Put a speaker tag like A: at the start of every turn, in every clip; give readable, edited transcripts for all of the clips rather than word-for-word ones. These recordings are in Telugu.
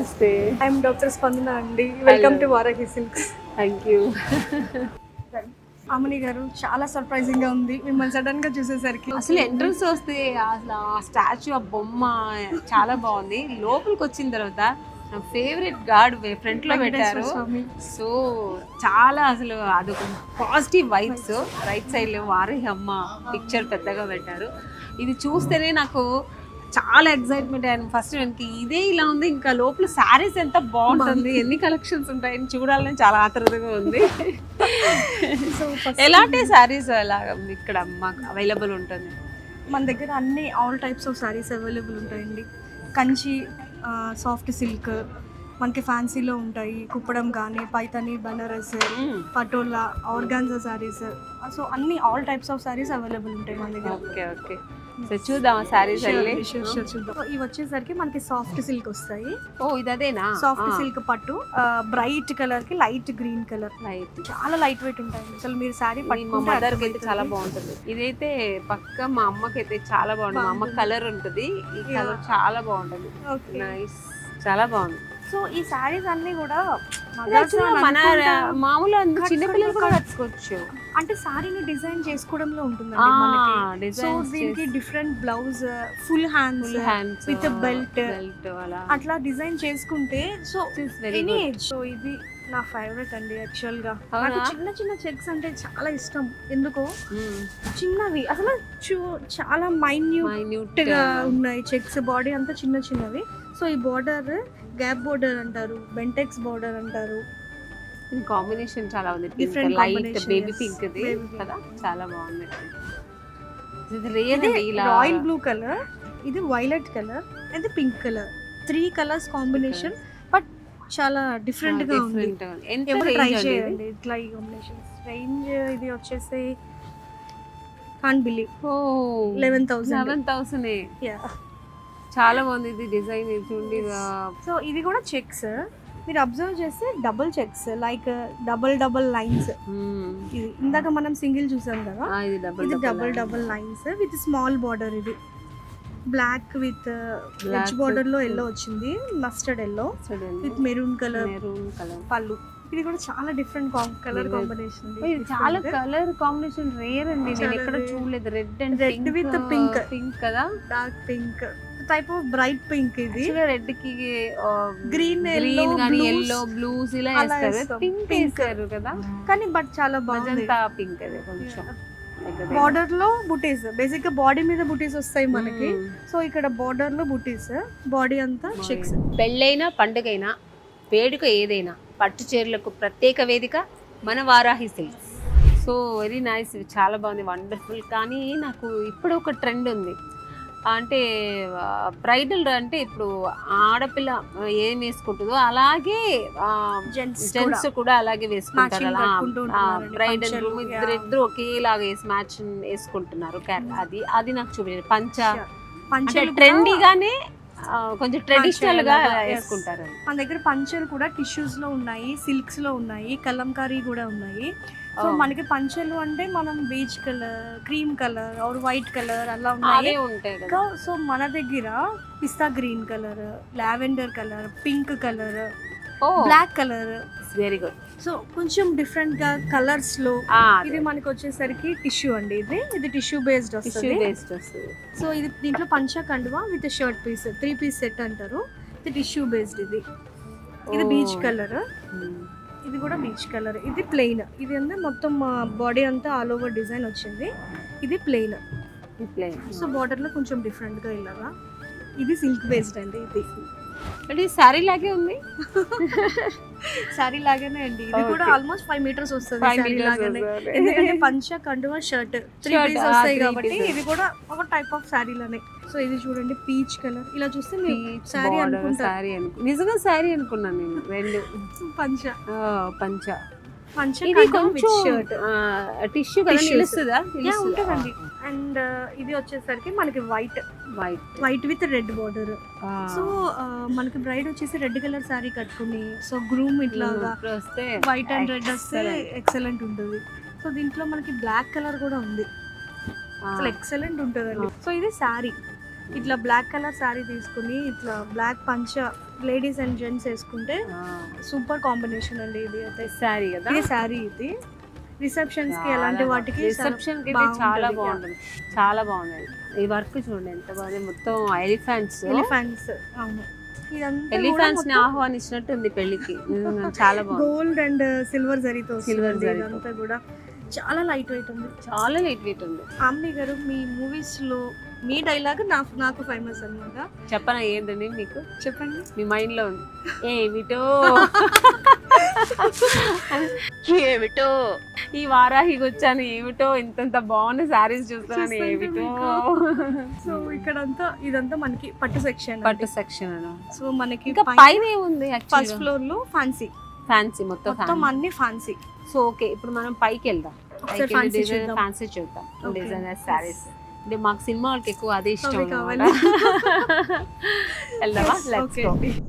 A: నమస్తే.
B: ఐఎమ్ డాక్టర్ స్పందన అండి. Welcome to Varahi silks.
A: Thank you.
B: Amani గారు, చాలా సర్ప్రైజింగ్ గా ఉంది మిమ్మల్ని సడన్ గా చూసేసరికి.
A: అసలు ఎంట్రన్స్ వస్తే అసలు ఆ స్టాచ్యూ, ఆ బొమ్మ చాలా బాగుంది. లోపలికి వచ్చిన తర్వాత నా ఫేవరెట్ గాడ్ ఫ్రంట్ లో పెట్టారు. సో చాలా అసలు అదొక పాజిటివ్ వైబ్స్. రైట్ సైడ్ లో వారాహి అమ్మ పిక్చర్ పెద్దగా పెట్టారు. ఇది చూస్తేనే నాకు చాలా ఎక్సైట్మెంట్ అయ్యాను. ఫస్ట్ వెనక్కి ఇదే ఇలా ఉంది, ఇంకా లోపల శారీస్ ఎంత బాగుంటుంది, ఎన్ని కలెక్షన్స్ ఉంటాయని చూడాలని చాలా ఆతృతగా ఉంది. ఎలాంటి శారీస్ అలాగా ఇక్కడ మాకు అవైలబుల్ ఉంటుంది?
B: మన దగ్గర అన్ని all types of saris available ఉంటాయండి. కంచి, సాఫ్ట్ సిల్క్, మనకి ఫ్యాన్సీలో ఉంటాయి, కుప్పడం కానీ, పైతాని, బనారస్, పటోలా, ఆర్గాన్జా శారీస్. సో అన్ని all types of saris available ఉంటాయి మన దగ్గర.
A: ఓకే ఓకే, సో చూద్దాం శారీస్ వెళ్ళి.
B: చూద్దాం. ఇవి వచ్చేసరికి మనకి సాఫ్ట్ సిల్క్ వస్తాయి.
A: ఓ ఇది అదేనా?
B: సాఫ్ట్ సిల్క్ పట్టు, బ్రైట్ కలర్ కి లైట్ గ్రీన్ కలర్, చాలా లైట్ వెయిట్ ఉంటాయి. అసలు మీరు శారీ
A: మా మదర్ కి అయితే చాలా బాగుంటుంది. ఇదైతే పక్క మా అమ్మకి అయితే చాలా బాగుంటుంది. మా అమ్మ కలర్ ఉంటుంది, ఈ కలర్ చాలా బాగుంటుంది. నైస్, చాలా బాగుంది.
B: సో ఈ శారీస్ అన్ని కూడా
A: మన మామూలు చిన్నపిల్లలు కూడా కట్టుకోవచ్చు.
B: అంటే శారీని డిజైన్ చేసుకోవడంలో ఉంటుందండి మనకి. సో దీనికి different blouse, full hands with belt అట్లా డిజైన్ చేసుకుంటే సో ఎనీ ఏజ్. సో ఇది నా ఫేవరెట్ అండి యాక్చువల్ గా. నాకు చిన్న చిన్న చెక్స్ అంటే చాలా ఇష్టం. ఎందుకో చిన్నవి, అసలు చాలా మైన్యూట్ గా ఉన్నాయి చెక్స్. బాడీ అంతా చిన్న చిన్నవి. సో ఈ బోర్డర్ గ్యాప్ బోర్డర్ అంటారు, బెంటెక్స్ బోర్డర్ అంటారు.
A: కాంబినేషన్ చాలా ఉంది, డిఫరెంట్ లైట్ బేబీ పింక్ ఇది కదా, చాలా బాగుంది. ఇది
B: రాయల్ బ్లూ కలర్, ఇది వైలెట్ కలర్, ఇది pink colour. 3 colours combination, but చాలా డిఫరెంట్ గా ఉంది. ట్రై చేయండి ఇట్లా ఈ కాంబినేషన్స్. రేంజ్ ఇది వచ్చేసి కాంట్ బిలీవ్ 11,000. యా,
A: చాలా బాగుంది ఇది డిజైన్. చూడండి.
B: సో ఇది కూడా చెక్స్ మీరు అబ్జర్వ్ చేస్తే double checks, like double lines. ఇది ఇందాక మనం సింగిల్ చూసాం కదా, ఇది double lines with small border. ఇది బ్లాక్ విత్ ఎడ్జ్ బార్డర్ లో ఎల్లో వచ్చింది, mustard yellow with maroon colour పళ్ళు. ఇది కూడా చాలా డిఫరెంట్ కలర్ కాంబినేషన్.
A: చాలా కలర్ కాంబినేషన్ రేర్ అండి, నేను ఎక్కడ చూడలేదు. రెడ్
B: విత్ పింక్
A: కదా,
B: dark pink type of bright pink. ఇది
A: రెడ్ కి
B: గ్రీన్
A: గాని ఎల్లో బ్లూస్ ఇలా వేస్తారు, పింక్ వేస్తారు కదా.
B: కానీ బట్ చాలా బాగుంది
A: పింక్. అది కొంచెం
B: బార్డర్ లో బుటీస్, బేసిక్ గా బాడీ మీద బుటీస్ వస్తాయి మనకి. సో ఇక్కడ బార్డర్ లో బుటీస్, బాడీ అంతా చెక్స్.
A: పెళ్ళైనా పండుగైనా వేడుక ఏదైనా పట్టు చీరలకు ప్రత్యేక వేదిక మన Varahi silks. So very nice, చాలా బాగుంది, వండర్ఫుల్. కానీ నాకు ఇప్పుడు ఒక ట్రెండ్ ఉంది, అంటే బ్రైడల్ అంటే ఇప్పుడు ఆడపిల్ల ఏం వేసుకుంటుందో అలాగే జెంట్స్ కూడా అలాగే వేసుకుంటారు. అలా బ్రైడల్ ఇద్దరు ఒకేలాగా మ్యాచ్ వేసుకుంటున్నారు. అది నాకు చూపించారు. పంచ ట్రెండీగానే కొంచెం ట్రెడిషనల్ గా వేసుకుంటారు.
B: మన దగ్గర పంచలు కూడా టిష్యూస్ లో ఉన్నాయి, సిల్క్స్ లో ఉన్నాయి, కలంకారీ కూడా ఉన్నాయి. సో మనకి పంచలు అంటే మనం peach colour, cream colour or white colour అలా ఉన్నాయి. సో మన దగ్గర pista green colour, lavender colour, pink colour, black colour.
A: Very good.
B: So కొంచెం డిఫరెంట్ గా కలర్స్ లో. ఇది మనకి వచ్చేసరికి టిష్యూ అండి. ఇది టిష్యూ బేస్డ్ వస్తుంది. సో ఇది దీంట్లో పంచా కండువా with shirt piece, 3 piece set అంటారు. ఇది టిష్యూ బేస్డ్. ఇది బీచ్ కలర్, ఇది కూడా బీచ్ కలర్. ఇది ప్లెయిన్. ఇది అంటే మొత్తం బాడీ అంతా ఆల్ ఓవర్ డిజైన్ వచ్చింది. ఇది ప్లెయిన్. సో బార్డర్ లో కొంచెం డిఫరెంట్ గా ఇలాగా. ఇది సిల్క్ బేస్డ్ అండి.
A: ఇది సారీ లాగే ఉంది.
B: సారీ లాగానే అండి. ఇది కూడా ఆల్మోస్ట్ 5 మీటర్స్ వస్తుంది సారీ లాగానే. ఎందుకంటే పంచ కండువా షర్ట్ 3 పీస్ వస్తాయి కాబట్టి ఇది కూడా ఒక టైప్ ఆఫ్ సారీ లానే. సో ఇది చూడండి పీచ్ కలర్. ఇలా చూస్తే మీరు సారీ అనుకుంటారు,
A: నిజంగా సారీ అనుకున్నాను నేను. రెండు పంచ
B: ఇది కొంచెం
A: టిష్యూ కలర్ నిలుస్తుందా?
B: ఉంటుందండి. అండ్ ఇది వచ్చేసరికి మనకి white with red border. So మనకి బ్రైడ్ వచ్చేసి రెడ్ కలర్ సారీ కట్టుకుని, సో గ్రూమ్ ఇట్లాగా వైట్ అండ్ రెడ్ వస్తే ఎక్సలెంట్ ఉంటుంది. సో దీంట్లో మనకి బ్లాక్ కలర్ కూడా ఉంది, అసలు ఎక్సలెంట్ ఉంటుందండి. సో ఇది సారీ. ఇట్లా బ్లాక్ కలర్ శారీ తీసుకుని ఇట్లా బ్లాక్ పంచ లేడీస్ అండ్ జెంట్స్ వేసుకుంటే సూపర్ కాంబినేషన్ అండి. ఇది అయితే
A: శారీ కదా,
B: ఇది శారీ. ఇది రిసెప్షన్స్ కి అలాంటి వాటికి
A: రిసెప్షన్ కి చాలా బాగుంటుంది, చాలా బాగుంది. ఈ వర్క్ చూడండి ఎంత బాగుంది, మొత్తం ఎలిఫెంట్స్.
B: అవును,
A: ఎలిఫెంట్స్ ని ఆహ్వానించినట్టు ఉంది పెళ్లికి. చాలా బాగుంది.
B: గోల్డ్ అండ్ సిల్వర్ జరీతో, సిల్వర్ జరీ అంతా కూడా చాలా లైట్ వెయిట్ ఉంది,
A: చాలా లైట్ వెయిట్ ఉంది.
B: ఆమ్ని గారు మీ మూవీస్ లో మీ డైలాగ్ నాకు ఫేమస్ అన్నమాట.
A: చెప్పనా ఏంటండి మీకు?
B: చెప్పండి.
A: మీ మైండ్ లో ఉంది ఏమిటో ఏమిటో ఈ వారాహికి వచ్చాను, ఏమిటో ఇంత బాగున్న శారీస్ చూస్తాను ఏమిటో.
B: సో ఇక్కడంతా ఇదంతా మనకి పట్టు సెక్షన్.
A: పట్టు సెక్షన్.
B: సో మనకి
A: పైన ఏముంది?
B: ఫస్ట్ ఫ్లోర్ లో ఫ్యాన్సీ మొత్తం అన్ని ఫ్యాన్సీ.
A: సో ఓకే, ఇప్పుడు మనం పైకి వెళ్దాం, ఫ్యాన్సీ చూద్దాం, డిజైనర్ శారీస్. అంటే మాకు సినిమా వాళ్ళకి ఎక్కువ అదే ఇష్టం. వెళ్దామా?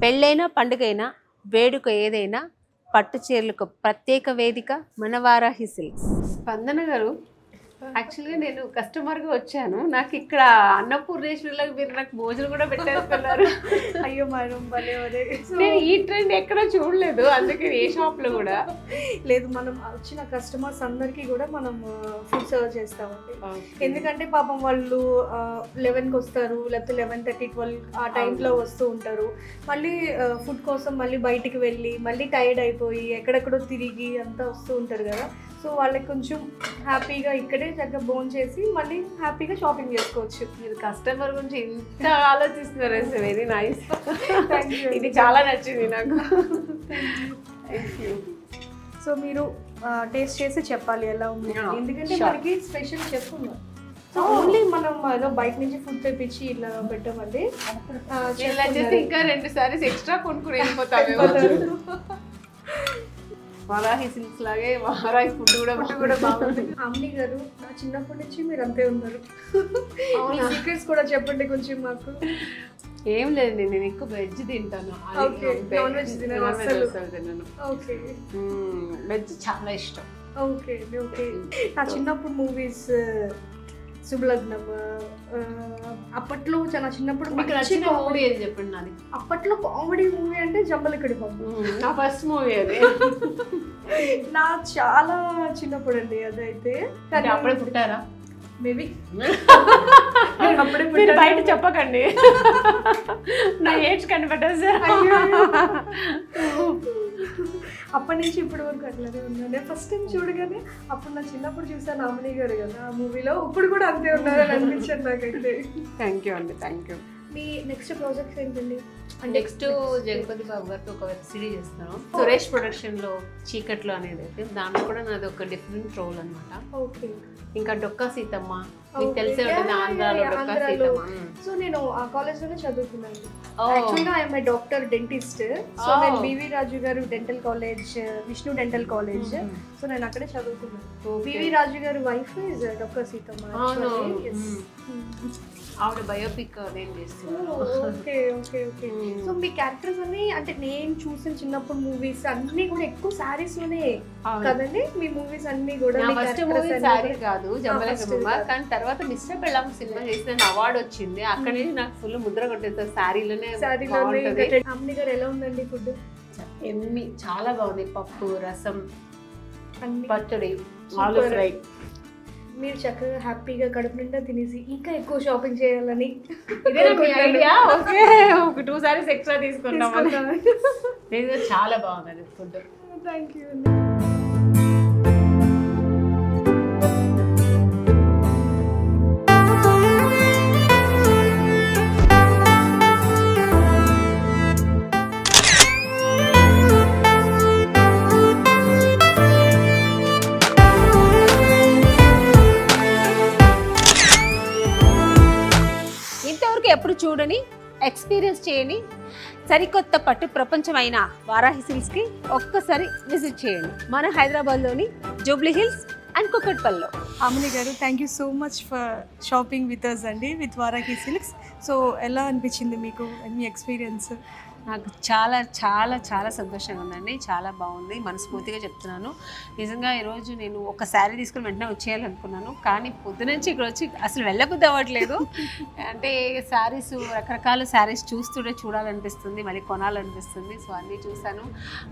A: పెళ్ళైనా పండుగైనా వేడుక ఏదైనా పట్టు చీరలకు ప్రత్యేక వేదిక మన వారాహి సిల్క్స్. స్పందన గారు, యాక్చువల్గా నేను కస్టమర్గా వచ్చాను, నాకు ఇక్కడ అన్నపూర్ణేశ్వరిలోకి మీరు నాకు భోజనం కూడా పెట్టేస్తున్నారు.
B: అయ్యో మేడం భలే అదే.
A: నేను ఈ ట్రెండ్ ఎక్కడ చూడలేదు, అందుకే ఏ షాప్లో కూడా
B: లేదు. మనం వచ్చిన కస్టమర్స్ అందరికీ కూడా మనం ఫుడ్ సర్వ్ చేస్తామండి. ఎందుకంటే పాపం వాళ్ళు 11కి వస్తారు, లేకపోతే 11:30, 12 ఆ టైంలో వస్తూ ఉంటారు. మళ్ళీ ఫుడ్ కోసం మళ్ళీ బయటికి వెళ్ళి మళ్ళీ టైర్డ్ అయిపోయి ఎక్కడెక్కడో తిరిగి అంతా వస్తూ ఉంటారు కదా. సో వాళ్ళకి కొంచెం హ్యాపీగా ఇక్కడే చక్కగా బోన్ చేసి మళ్ళీ హ్యాపీగా షాపింగ్ చేసుకోవచ్చు.
A: మీరు కస్టమర్ గురించి ఇంత ఆలోచిస్తున్నారు, వెరీ నైస్. ఇది చాలా నచ్చింది నాకు.
B: సో మీరు టేస్ట్ చేసి చెప్పాలి ఎలా ఉంది, ఎందుకంటే మనకి స్పెషల్ చెఫ్ ఉన్నారు. సో ఓన్లీ మనం ఏదో బయట నుంచి ఫుడ్ తెప్పించి ఇలా పెట్టామండి.
A: ఇంకా 2 సారీస్ ఎక్స్ట్రా కొనుక్కుని వెళ్ళిపోతాము. వారాహి సిల్క్స్ లాగే వారాహి ఫుడ్ కూడా బాగుంది.
B: అమ్మి గారు, నా చిన్నప్పటి నుంచి మీరు అంతే ఉన్నారు. సీక్రెట్స్ కూడా చెప్పండి కొంచెం మాకు.
A: ఏం లేదండి, నేను ఎక్కువ వెజ్ తింటాను,
B: నాన్ వెజ్ తినను. ఓకే,
A: వెజ్ చాలా ఇష్టం.
B: Okay okay. నా చిన్నప్పుడు మూవీస్ శుభలగ్నం, అప్పట్లో చాలా చిన్నప్పుడు
A: మూవీ అని చెప్పండి నాది.
B: అప్పట్లో కామెడీ మూవీ అంటే జంబలకడి బాబు,
A: నా ఫస్ట్ మూవీ అది.
B: నా చాలా చిన్నప్పుడు అండి అదైతే.
A: అప్పుడే పుట్టారా?
B: మేబీ
A: అప్పుడే బయట చెప్పకండి, నా ఏజ్ కనిపెట్టా సార్.
B: అప్పటి నుంచి ఇప్పటి వరకు అట్లానే ఉన్నాను. ఫస్ట్ టైం చూడగానే అప్పుడు నా చిన్నప్పుడు చూసాను ఆమెని గారు కదా ఆ మూవీలో, ఇప్పుడు కూడా అంతే ఉన్నారని అనిపించారు నాకైతే.
A: థ్యాంక్ యూ అండి, thank you.
B: Me next projects ఏంటండి?
A: నెక్స్ట్ జగపతి బాబు గారితో ఒక వెబ్ సిరీస్ చేస్తున్నాం, సురేష్ ప్రొడక్షన్ లో చీకట్లో అనేది. అయితే దాంట్లో కూడా నాది ఒక డిఫరెంట్ రోల్ అనమాట.
B: ఓకే.
A: ఇంకా డొక్కా సీతమ్మ మీకు తెలిసే ఉంటుంది, ఆంధ్రాలో డొక్కా సీతమ్మ.
B: సో నేను ఆ కాలేజ్ లోనే చదువుకున్నాను. యాక్చువల్గా I'm a doctor dentist. So నేను వివి రాజు గారు dental college, Vishnu dental college, so నేను అక్కడే చదువుకున్నాను. వివి రాజు గారు వైఫ్ ఇస్ డొక్కా సీతమ్మ.
A: ఆవిడ బయోపిక్ నేను చేస్తున్నాను.
B: Okay okay okay. సో మీ క్యారెక్టర్స్ అన్ని అంటే నేను చూసిన చిన్నప్పుడు మూవీస్ అన్ని కూడా ఎక్కువ సారీస్ లోనే కదండి మీ మూవీస్ అన్ని కూడా?
A: ఫస్ట్ మూవీ సారీ కాదు జంబలకమ్మ, కానీ తర్వాత మిస్టర్ పెళ్ళాం సినిమా చేసి అవార్డు వచ్చింది, అక్కడి నుంచి నాకు ఫుల్ ముద్ర కొట్టేస్తారు సారీలోనే.
B: అమ్ని గారు ఎలా ఉందండి ఫుడ్?
A: ఎమ్మి చాలా బాగుంది, పప్పు, రసం, పచ్చడి, ఆలు ఫ్రై.
B: మీరు చక్కగా హ్యాపీగా కడుపు నిండా తినేసి ఇంకా ఎక్కువ షాపింగ్ చేయాలని
A: ఐడియా. ఓకే, ఒక 2 సారీస్ ఎక్స్ట్రా తీసుకుంటాం. చాలా బాగుంది ఫుడ్.
B: Thank you.
A: ఎప్పుడు చూడని, ఎక్స్పీరియన్స్ చేయని సరికొత్త పట్టు ప్రపంచమైన వారాహి సిల్క్స్కి ఒక్కసారి విజిట్ చేయండి. మన హైదరాబాద్లోని జూబ్లీ హిల్స్ అండ్ కుకట్పల్లిలో.
B: అమ్ని గారు, thank you so much for shopping with us అండి, విత్ వారాహి సిల్క్స్. సో ఎలా అనిపించింది మీకు మీ ఎక్స్పీరియన్స్?
A: నాకు చాలా చాలా చాలా సంతోషంగా ఉందండి. చాలా బాగుంది, మనస్ఫూర్తిగా చెప్తున్నాను. నిజంగా ఈరోజు నేను ఒక శారీ తీసుకుని వెంటనే వచ్చేయాలనుకున్నాను, కానీ పొద్దునుంచి ఇక్కడ వచ్చి అసలు వెళ్ళబుద్ధి అవ్వట్లేదు. అంటే శారీస్, రకరకాల శారీస్ చూడాలనిపిస్తుంది, మళ్ళీ కొనాలనిపిస్తుంది. సో అన్నీ చూసాను.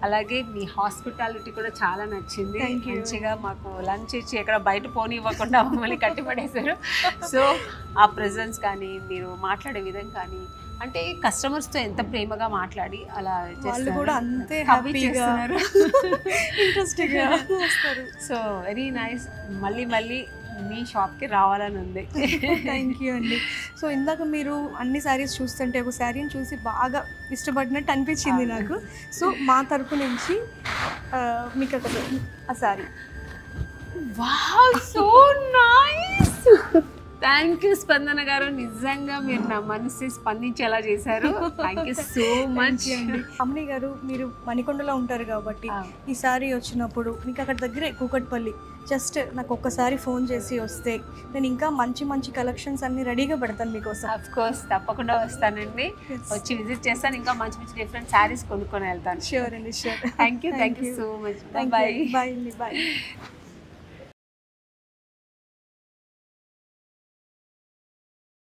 A: అలాగే మీ హాస్పిటాలిటీ కూడా చాలా నచ్చింది. మంచిగా మాకు లంచ్ ఇచ్చి ఎక్కడ బయట పోనివ్వకుండా మమ్మల్ని కట్టిపడేశారు. సో ఆ ప్రెజెన్స్ కానీ, మీరు మాట్లాడే విధం కానీ, అంటే కస్టమర్స్తో ఎంత ప్రేమగా మాట్లాడి అలా
B: వాళ్ళు కూడా అంతే హ్యాపీగా ఇంట్రెస్టింగ్గా వస్తారు.
A: So very nice. మళ్ళీ మీ షాప్కి రావాలని ఉంది.
B: థ్యాంక్ యూ అండి. సో ఇందాక మీరు అన్ని శారీస్ చూస్తుంటే ఒక శారీని చూసి బాగా ఇష్టపడినట్టు అనిపించింది నాకు. సో మా తరపు నుంచి మీకు అక్కడ ఆ sari.
A: Wow, so nice. Thank you స్పందన గారు, నిజంగా మీరు నా మనసు స్పందించేలా చేశారు. థ్యాంక్ యూ సో మచ్
B: అండి. అమ్ని గారు, మీరు మణికొండలో ఉంటారు కాబట్టి ఈసారి వచ్చినప్పుడు మీకు అక్కడ దగ్గరే కూకట్పల్లి, జస్ట్ నాకు ఒక్కసారి ఫోన్ చేసి వస్తే నేను ఇంకా మంచి మంచి కలెక్షన్స్ అన్ని రెడీగా పెడతాను మీకోసం.
A: ఆఫ్ కోర్స్, తప్పకుండా వస్తానండి. వచ్చి విజిట్ చేస్తాను, ఇంకా మంచి మంచి డిఫరెంట్ శారీస్ కొనుక్కొని వెళ్తాను.
B: ష్యూర్ అండి, sure.
A: Thank you so much. Bye
B: bye అండి, బాయ్.